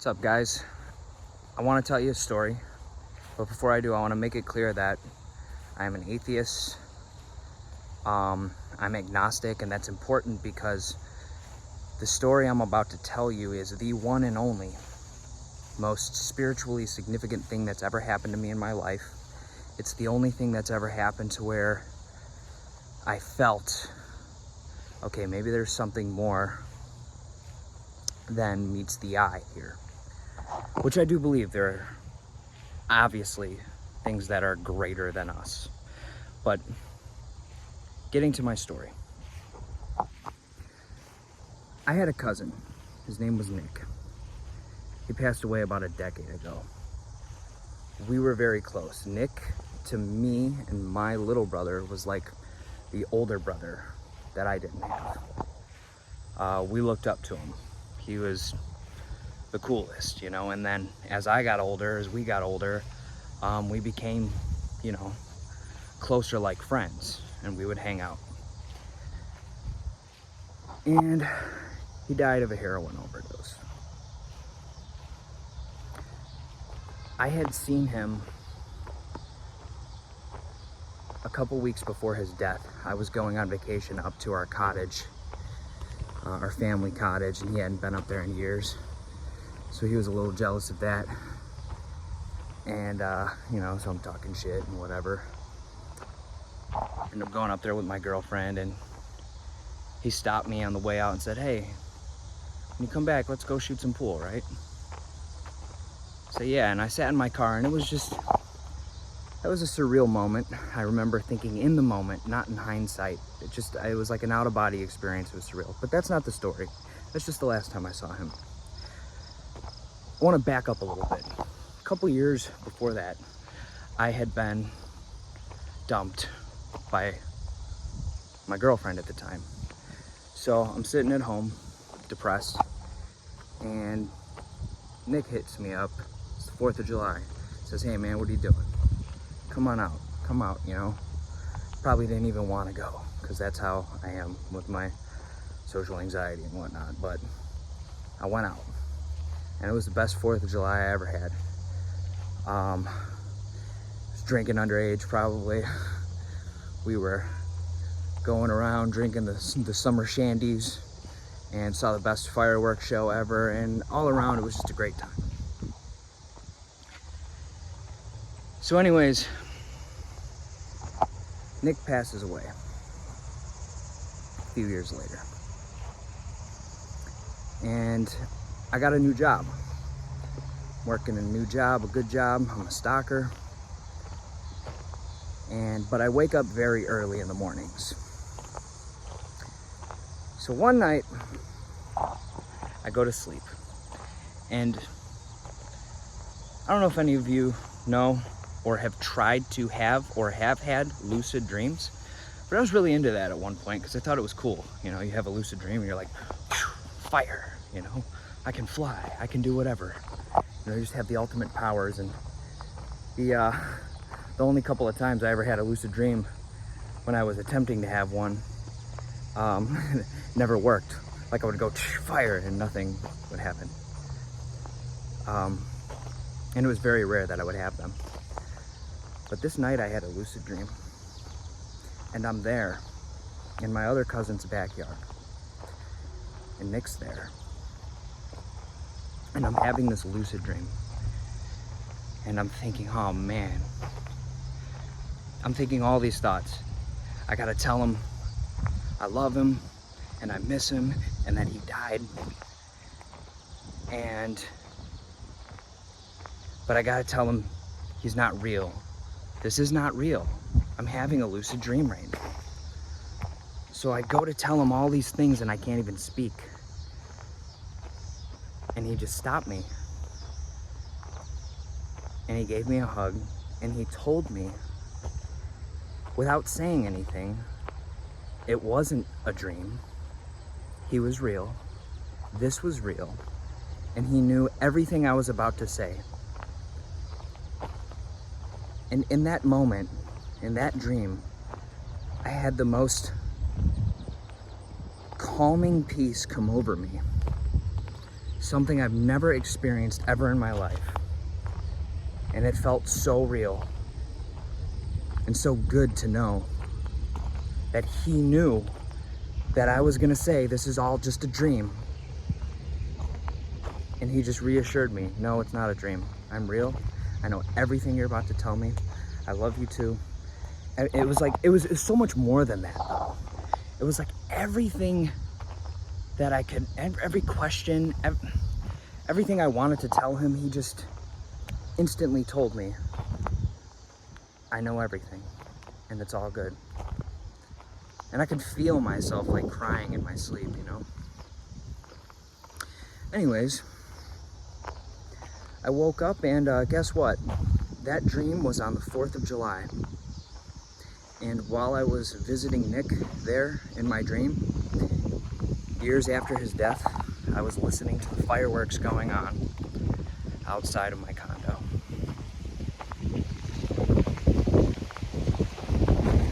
What's up, guys? I want to tell you a story, but before I do, I want to make it clear that I am an atheist. I'm agnostic, and that's important because the story I'm about to tell you is the one and only most spiritually significant thing that's ever happened to me in my life. It's the only thing that's ever happened to where I felt, okay, maybe there's something more than meets the eye here. Which I do believe there are obviously things that are greater than us. But getting to my story. I had a cousin. His name was Nick. He passed away about a decade ago. We were very close. Nick, to me and my little brother, was like the older brother that I didn't have. We looked up to him. He was the coolest, you know, and then as we got older, we became, you know, closer like friends, and we would hang out. And he died of a heroin overdose. I had seen him a couple weeks before his death. I was going on vacation up to our cottage, our family cottage, and he hadn't been up there in years. So he was a little jealous of that. And, you know, so I'm talking shit and whatever. Ended up going up there with my girlfriend, and he stopped me on the way out and said, "Hey, when you come back, let's go shoot some pool, right?" So yeah, and I sat in my car, and that was a surreal moment. I remember thinking in the moment, not in hindsight. It was like an out-of-body experience. It was surreal. But that's not the story. That's just the last time I saw him. I want to back up a little bit. A couple years before that, I had been dumped by my girlfriend at the time. So I'm sitting at home, depressed, and Nick hits me up. It's the 4th of July. Says, "Hey man, what are you doing? Come on out, come out," you know. Probably didn't even want to go, because that's how I am with my social anxiety and whatnot, but I went out. And it was the best 4th of July I ever had. I was drinking underage, probably. We were going around drinking the summer shandies and saw the best fireworks show ever, and all around it was just a great time. So anyways, Nick passes away a few years later. And I got a new job. Working a new job, a good job. I'm a stalker. But I wake up very early in the mornings. So one night, I go to sleep. And I don't know if any of you know or have tried to have or have had lucid dreams, but I was really into that at one point because I thought it was cool. You know, you have a lucid dream and you're like, fire, you know, I can fly, I can do whatever. You know, you just have the ultimate powers. And the only couple of times I ever had a lucid dream when I was attempting to have one, never worked. Like I would go fire and nothing would happen. And it was very rare that I would have them. But this night I had a lucid dream, and I'm there in my other cousin's backyard, and Nick's there, and I'm having this lucid dream, and I'm thinking, oh man, I'm thinking all these thoughts. I gotta tell him I love him, and I miss him, and that he died, but I gotta tell him he's not real. This is not real. I'm having a lucid dream right now. So I go to tell him all these things and I can't even speak. And he just stopped me. And he gave me a hug, and he told me, without saying anything, it wasn't a dream. He was real. This was real. And he knew everything I was about to say. And in that moment, in that dream, I had the most calming peace come over me. something I've never experienced ever in my life. And it felt so real and so good to know that he knew that I was gonna say this is all just a dream. And he just reassured me, no, it's not a dream. I'm real. I know everything you're about to tell me. I love you too. And it was like, it was so much more than that though. It was like everything that I could, every question, everything I wanted to tell him, he just instantly told me, I know everything and it's all good. And I could feel myself like crying in my sleep, you know? Anyways, I woke up and guess what? That dream was on the 4th of July. And while I was visiting Nick there in my dream, years after his death, I was listening to the fireworks going on outside of my